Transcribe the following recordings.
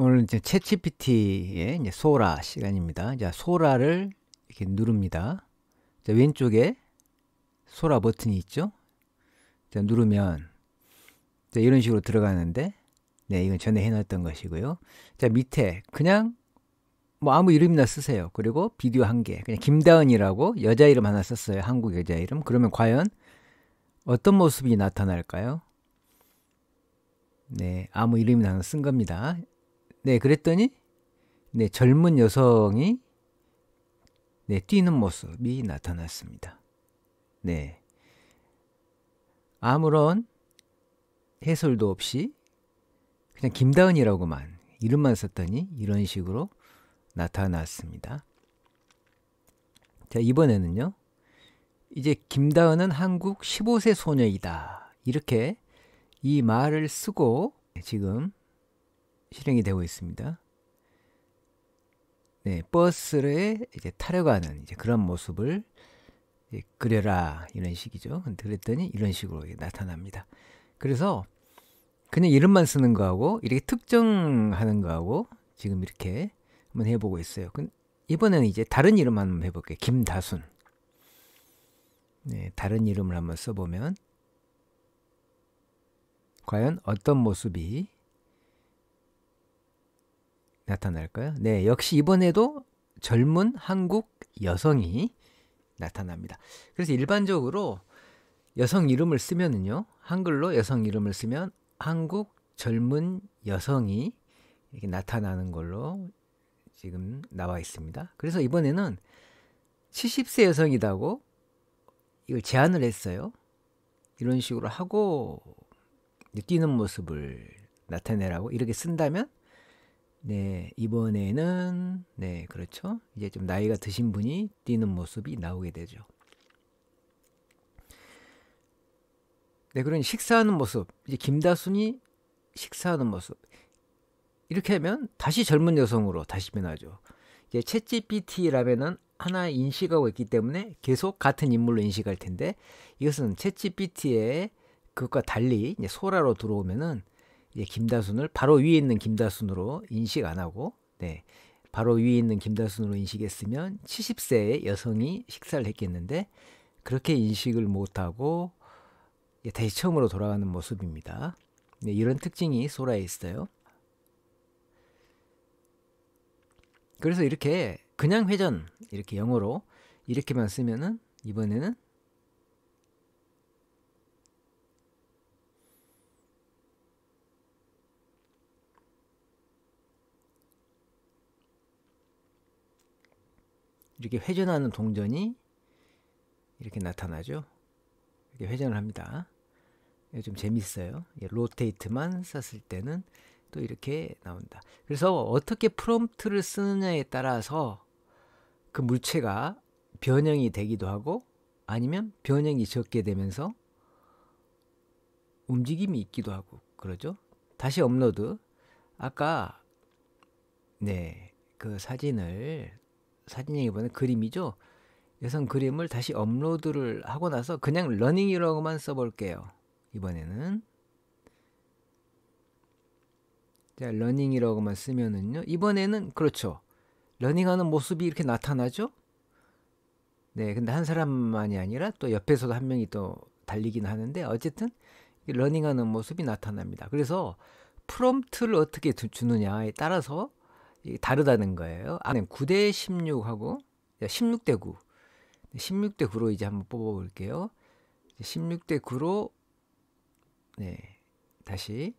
오늘 이제 챗GPT의 이제 소라 시간입니다. 자, 소라를 이렇게 누릅니다. 자, 왼쪽에 소라 버튼이 있죠? 자, 누르면 자, 이런 식으로 들어가는데, 네, 이건 전에 해놨던 것이고요. 자, 밑에 그냥 뭐 아무 이름이나 쓰세요. 그리고 비디오 한 개, 그냥 김다은이라고 여자 이름 하나 썼어요. 한국 여자 이름. 그러면 과연 어떤 모습이 나타날까요? 네, 아무 이름이나 하나 쓴 겁니다. 네, 그랬더니 네, 젊은 여성이 네, 뛰는 모습이 나타났습니다. 네, 아무런 해설도 없이 그냥 김다은이라고만 이름만 썼더니 이런 식으로 나타났습니다. 자, 이번에는요. 이제 김다은은 한국 15세 소녀이다. 이렇게 이 말을 쓰고 지금 실행이 되고 있습니다. 네, 버스를 이제 타려가는 이제 그런 모습을 이제 그려라 이런 식이죠. 그랬더니 이런 식으로 나타납니다. 그래서 그냥 이름만 쓰는 거하고 이렇게 특정하는 거하고 지금 이렇게 한번 해보고 있어요. 이번에는 이제 다른 이름 한번 해볼게요. 김다순. 네, 다른 이름을 한번 써보면 과연 어떤 모습이 나타날까요? 네, 역시 이번에도 젊은 한국 여성이 나타납니다. 그래서 일반적으로 여성 이름을 쓰면은요, 한글로 여성 이름을 쓰면 한국 젊은 여성이 이렇게 나타나는 걸로 지금 나와 있습니다. 그래서 이번에는 70세 여성이라고 이걸 제안을 했어요. 이런 식으로 하고 뛰는 모습을 나타내라고 이렇게 쓴다면 네, 이번에는 네, 그렇죠. 이제 좀 나이가 드신 분이 뛰는 모습이 나오게 되죠. 네, 그러니 식사하는 모습, 이제 김다순이 식사하는 모습 이렇게 하면 다시 젊은 여성으로 다시 변하죠. 이제 챗GPT라면은 하나 인식하고 있기 때문에 계속 같은 인물로 인식할 텐데 이것은 챗GPT의 그것과 달리 이제 소라로 들어오면은 이제 김다순을 바로 위에 있는 김다순으로 인식 안 하고 네, 바로 위에 있는 김다순으로 인식했으면 70세의 여성이 식사를 했겠는데 그렇게 인식을 못하고 다시 처음으로 돌아가는 모습입니다. 네, 이런 특징이 소라에 있어요. 그래서 이렇게 그냥 회전 이렇게 영어로 이렇게만 쓰면은 이번에는 이렇게 회전하는 동전이 이렇게 나타나죠. 이렇게 회전을 합니다. 이게 좀 재밌어요. 로테이트만 썼을 때는 또 이렇게 나온다. 그래서 어떻게 프롬프트를 쓰느냐에 따라서 그 물체가 변형이 되기도 하고 아니면 변형이 적게 되면서 움직임이 있기도 하고 그러죠. 다시 업로드. 아까 네, 그 사진이기보다는 그림이죠. 여성 그림을 다시 업로드를 하고 나서 그냥 러닝이라고만 써볼게요. 이번에는 자, 러닝이라고만 쓰면은요. 이번에는 그렇죠. 러닝하는 모습이 이렇게 나타나죠. 네, 근데 한 사람만이 아니라 또 옆에서도 한 명이 또 달리긴 하는데 어쨌든 러닝하는 모습이 나타납니다. 그래서 프롬프트를 어떻게 주느냐에 따라서 다르다는 거예요. 아는 9대 16하고 16대 9. 16대 9로 이제 한번 뽑아 볼게요. 16대 9로 네. 다시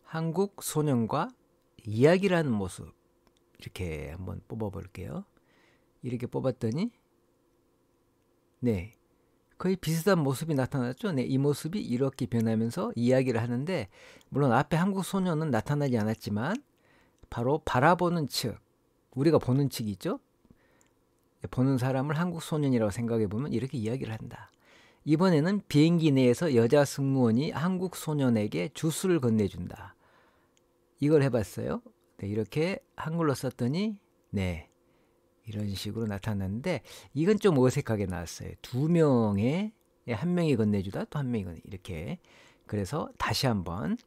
한국 소년과 이야기를 하는 모습 이렇게 한번 뽑아 볼게요. 이렇게 뽑았더니 네. 거의 비슷한 모습이 나타났죠. 네, 이 모습이 이렇게 변하면서 이야기를 하는데 물론 앞에 한국 소년은 나타나지 않았지만 바로 바라보는 측, 우리가 보는 측이 있죠. 보는 사람을 한국 소년이라고 생각해 보면 이렇게 이야기를 한다. 이번에는 비행기 내에서 여자 승무원이 한국 소년에게 주스를 건네준다. 이걸 해봤어요. 네, 이렇게 한글로 썼더니 네, 이런 식으로 나타났는데 이건 좀 어색하게 나왔어요. 두 명에 한 명이 건네주다 또 한 명이 건네 이렇게. 그래서 다시 한번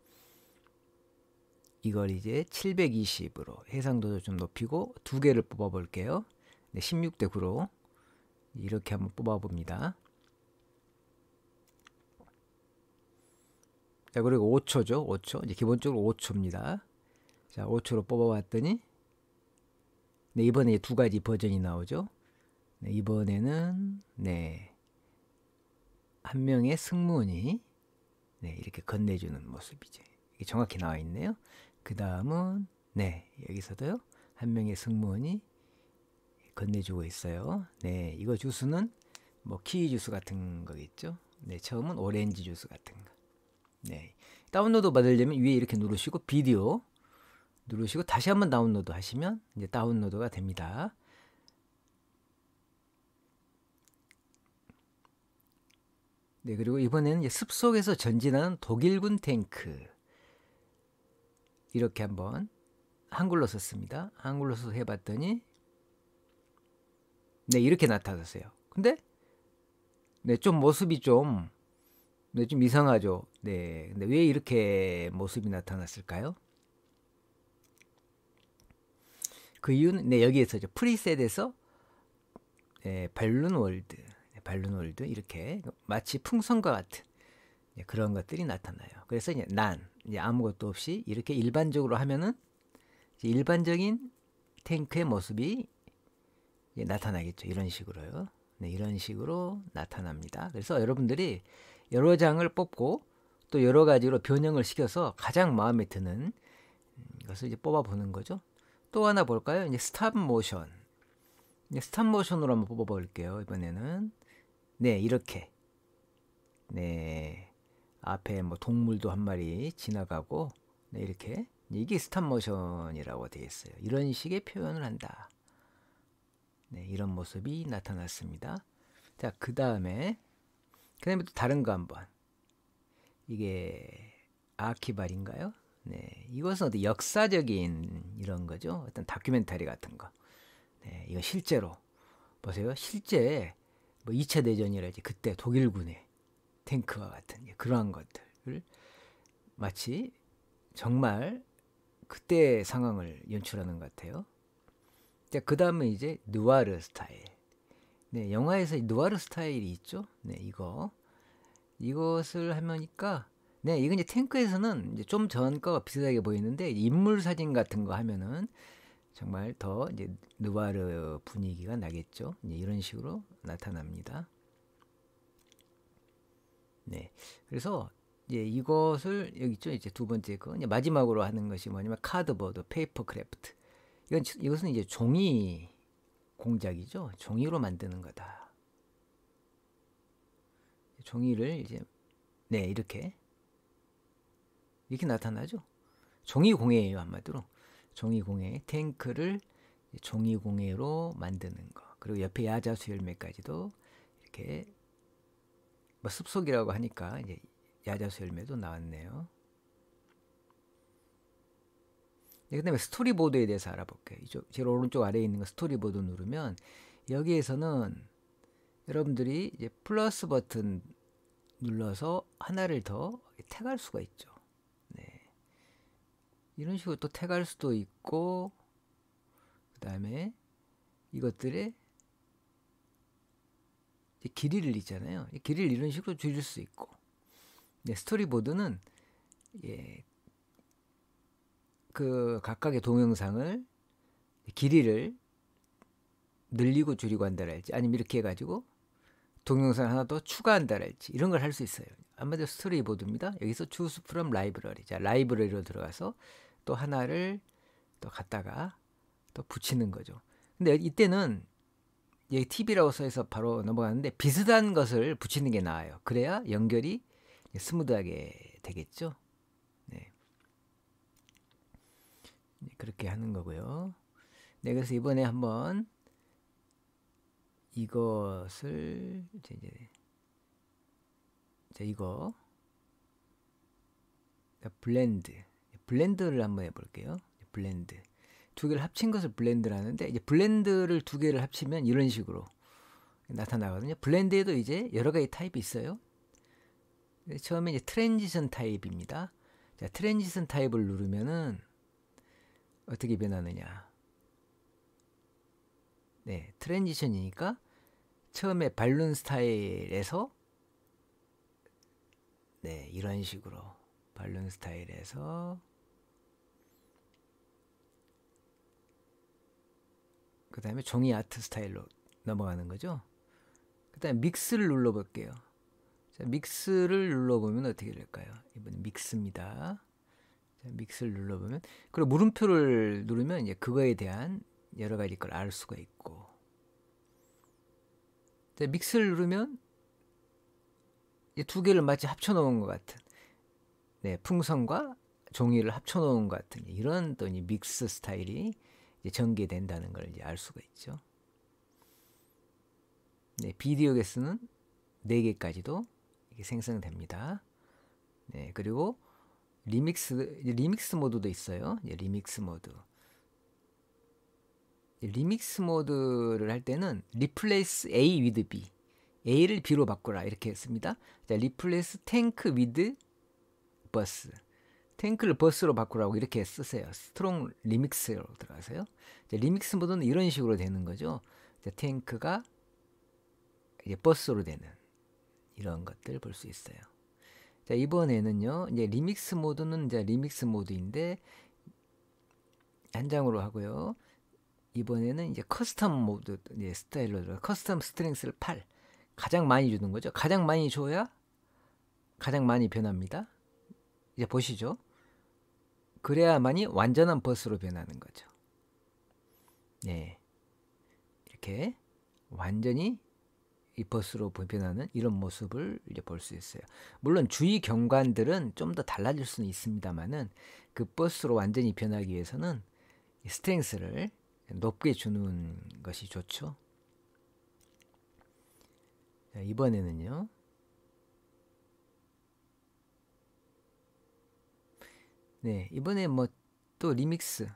이걸 이제 720으로 해상도도 좀 높이고 두 개를 뽑아 볼게요. 네, 16대 9로 이렇게 한번 뽑아 봅니다. 자, 그리고 5초죠. 5초. 이제 기본적으로 5초입니다. 자, 5초로 뽑아 봤더니 네, 이번에 두 가지 버전이 나오죠. 네, 이번에는 네, 한 명의 승무원이 네, 이렇게 건네주는 모습이죠. 이게 정확히 나와 있네요. 그 다음은 네, 여기서도요. 한 명의 승무원이 건네주고 있어요. 네, 이거 주스는 뭐 키위 주스 같은 거겠죠. 네, 처음은 오렌지 주스 같은 거. 네, 다운로드 받으려면 위에 이렇게 누르시고 비디오 누르시고 다시 한번 다운로드 하시면 이제 다운로드가 됩니다. 네, 그리고 이번에는 이제 습속에서 전진하는 독일군 탱크 이렇게 한번 한글로 썼습니다. 한글로 써서 해봤더니 네, 이렇게 나타났어요. 근데 네, 좀 모습이 좀 네, 좀 이상하죠. 네, 근데 왜 이렇게 모습이 나타났을까요? 그 이유는 네, 여기에서 프리셋에서 네, 발룬 월드, 발룬 월드 이렇게 마치 풍선과 같은 네, 그런 것들이 나타나요. 그래서 이제 이제 아무것도 없이 이렇게 일반적으로 하면은 일반적인 탱크의 모습이 나타나겠죠. 이런 식으로요. 네, 이런 식으로 나타납니다. 그래서 여러분들이 여러 장을 뽑고 또 여러 가지로 변형을 시켜서 가장 마음에 드는 것을 이제 뽑아 보는 거죠. 또 하나 볼까요? 이제 스탑 모션. 이제 스탑 모션으로 한번 뽑아 볼게요. 이번에는 네, 이렇게 네, 앞에 뭐 동물도 한 마리 지나가고 네, 이렇게 이게 스탑 모션이라고 되어 있어요. 이런 식의 표현을 한다. 네, 이런 모습이 나타났습니다. 자, 그 다음에 또 다른 거 한번. 이게 아키발인가요? 네, 이것은 어떤 역사적인 이런 거죠. 어떤 다큐멘터리 같은 거. 네, 이거 실제로 보세요. 실제 뭐 2차 대전이랄지 그때 독일군의 탱크와 같은 그러한 것들을 마치 정말 그때 상황을 연출하는 것 같아요. 자, 그 다음에 이제 누아르 스타일. 네, 영화에서 누아르 스타일이 있죠. 네, 이것을 하니까 네, 이건 이제 탱크에서는 이제 좀 전 거가 비슷하게 보이는데 인물 사진 같은 거 하면은 정말 더 이제 누아르 분위기가 나겠죠. 이제 이런 식으로 나타납니다. 네, 그래서 이제 이것을 여기 있죠. 이제 두 번째 거 이제 마지막으로 하는 것이 뭐냐면 카드보드, 페이퍼 크래프트. 이것은 이제 종이 공작이죠. 종이로 만드는 거다. 종이를 이제 네, 이렇게 나타나죠. 종이 공예예요, 한마디로. 종이 공예, 탱크를 종이 공예로 만드는 거. 그리고 옆에 야자수 열매까지도 이렇게 뭐 습속이라고 하니까 이제 야자수 열매도 나왔네요. 네, 그다음에 스토리보드에 대해서 알아볼게요. 제일 오른쪽 아래에 있는 거 스토리보드 누르면 여기에서는 여러분들이 이제 플러스 버튼 눌러서 하나를 더 택할 수가 있죠. 네, 이런 식으로 또 택할 수도 있고, 그 다음에 이것들의 길이를 있잖아요. 길이를 이런 식으로 줄일 수 있고, 네, 스토리보드는 예, 그 각각의 동영상을 길이를 늘리고 줄이고 한다랄지, 아니면 이렇게 해가지고 동영상 하나 더 추가한다랄지 이런 걸 할 수 있어요. 한마디로 스토리보드입니다. 여기서 choose from library. 자, 라이브러리로 들어가서 또 하나를 또 갖다가 또 붙이는 거죠. 근데 이때는 여기 TV라고 써서 바로 넘어가는데 비슷한 것을 붙이는 게 나아요. 그래야 연결이 스무드하게 되겠죠. 네, 그렇게 하는 거고요. 네, 그래서 이번에 한번 이것을 이제 이거 블렌드를 한번 해볼게요. 블렌드 두 개를 합친 것을 블렌드를 하는데 이제 블렌드를 두 개를 합치면 이런 식으로 나타나거든요. 블렌드에도 이제 여러 가지 타입이 있어요. 처음에 이제 트랜지션 타입입니다. 자, 트랜지션 타입을 누르면은 어떻게 변하느냐. 네, 트랜지션이니까 처음에 발룬 스타일에서 네, 이런 식으로 발룬 스타일에서 그 다음에 종이 아트 스타일로 넘어가는 거죠. 그 다음에 믹스를 눌러볼게요. 자, 믹스를 눌러보면 어떻게 될까요? 이번엔 믹스입니다. 자, 믹스를 눌러보면, 그리고 물음표를 누르면 이제 그거에 대한 여러 가지 걸 알 수가 있고, 자, 믹스를 누르면 이 두 개를 마치 합쳐놓은 것 같은, 네, 풍선과 종이를 합쳐놓은 것 같은 이런 또 이 믹스 스타일이 이제 전개된다는 걸 이제 알 수가 있죠. 네, 비디오 개수는 4개까지도 이게 생성됩니다. 네, 그리고 리믹스 모드도 있어요. 리믹스 모드. 리믹스 모드를 할 때는 replace A with B, A를 B로 바꾸라 이렇게 했습니다. 자, replace tank with bus, 탱크를 버스로 바꾸라고 이렇게 쓰세요. 스트롱 리믹스로 들어가세요. 자, 리믹스 모드는 이런 식으로 되는 거죠. 자, 탱크가 이제 버스로 되는 이런 것들 볼 수 있어요. 자, 이번에는요, 이제 리믹스 모드는 이제 리믹스 모드인데 한 장으로 하고요. 이번에는 이제 커스텀 모드 이제 스타일로 들어 커스텀 스트렝스를 8 가장 많이 주는 거죠. 가장 많이 줘야 가장 많이 변합니다. 이제 보시죠. 그래야만이 완전한 버스로 변하는 거죠. 네, 이렇게 완전히 이 버스로 변하는 이런 모습을 이제 볼 수 있어요. 물론 주위 경관들은 좀 더 달라질 수는 있습니다만은 그 버스로 완전히 변하기 위해서는 스트렝스를 높게 주는 것이 좋죠. 자, 이번에는요. 네, 이번에 뭐 또 리믹스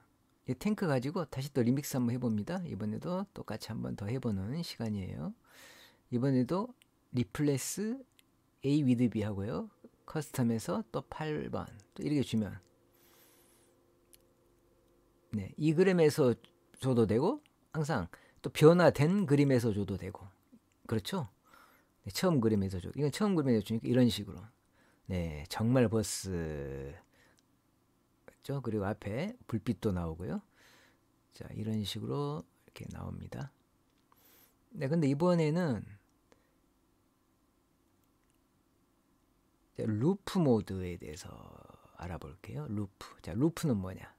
이 탱크 가지고 다시 또 리믹스 한번 해봅니다. 이번에도 똑같이 한번 더 해보는 시간이에요. 이번에도 리플레스 A with B 하고요. 커스텀에서 또 8번 또 이렇게 주면 네, 이 그림에서 줘도 되고 항상 또 변화된 그림에서 줘도 되고 그렇죠? 네, 처음 그림에서 줘. 이건 처음 그림에서 주니까 이런 식으로 네, 정말 버스 그렇죠? 그리고 앞에 불빛도 나오고요. 자, 이런 식으로 이렇게 나옵니다. 네, 근데 이번에는 루프 모드에 대해서 알아볼게요. 루프. 자, 루프는 뭐냐?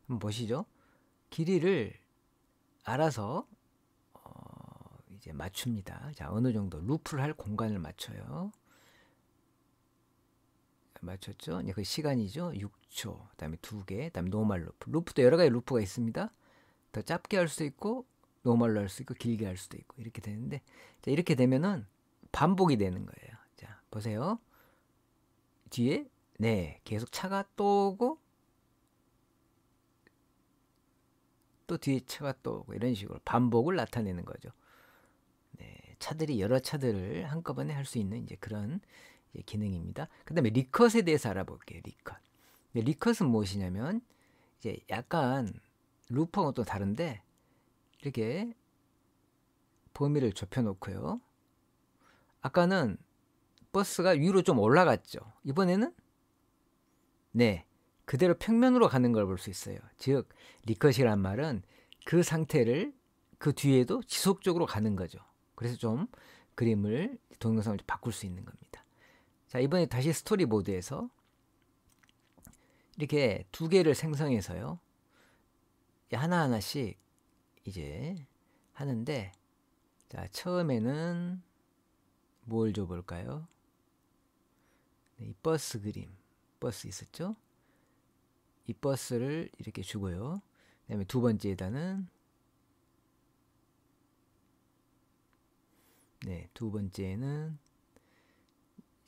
한번 보시죠. 길이를 알아서 이제 맞춥니다. 자, 어느 정도 루프를 할 공간을 맞춰요. 맞췄죠? 이제 그 시간이죠. 6초. 그다음에 2개. 그다음에 노멀 루프. 루프도 여러 가지 루프가 있습니다. 더 짧게 할 수도 있고 노멀로 할 수도 있고 길게 할 수도 있고 이렇게 되는데 자, 이렇게 되면은 반복이 되는 거예요. 자, 보세요. 뒤에 네, 계속 차가 또 오고 또 뒤에 차가 또 오고 이런 식으로 반복을 나타내는 거죠. 네, 차들이 여러 차들을 한꺼번에 할 수 있는 이제 그런 이제 기능입니다. 그다음에 리컷에 대해서 알아볼게요. 리컷. 리컷은 무엇이냐면 이제 약간 루프하고 또 다른데 이렇게 범위를 좁혀 놓고요. 아까는 버스가 위로 좀 올라갔죠. 이번에는 네, 그대로 평면으로 가는 걸 볼 수 있어요. 즉 리컷이란 말은 그 상태를 그 뒤에도 지속적으로 가는 거죠. 그래서 좀 그림을 동영상을 바꿀 수 있는 겁니다. 자, 이번에 다시 스토리보드에서 이렇게 2개를 생성해서요. 하나하나씩 이제 하는데 자, 처음에는 뭘 줘볼까요? 네, 이 버스 그림, 버스 있었죠? 이 버스를 이렇게 주고요. 그 다음에 두 번째에다는 네, 두 번째는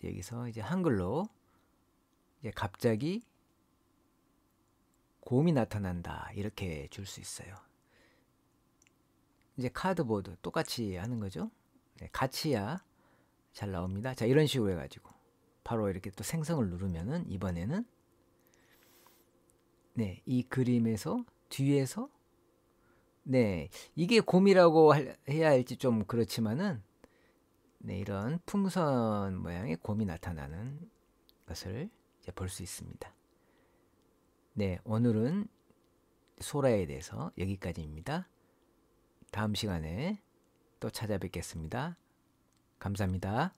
여기서 이제 한글로 이제 갑자기 곰이 나타난다 이렇게 줄 수 있어요. 이제 카드보드 똑같이 하는 거죠. 네, 같이 해야 잘 나옵니다. 자, 이런 식으로 해가지고 바로 이렇게 또 생성을 누르면은 이번에는 네, 이 그림에서 뒤에서 네, 이게 곰이라고 해야 할지 좀 그렇지만은 네, 이런 풍선 모양의 곰이 나타나는 것을 이제 볼 수 있습니다. 네, 오늘은 소라에 대해서 여기까지입니다. 다음 시간에 또 찾아뵙겠습니다. 감사합니다.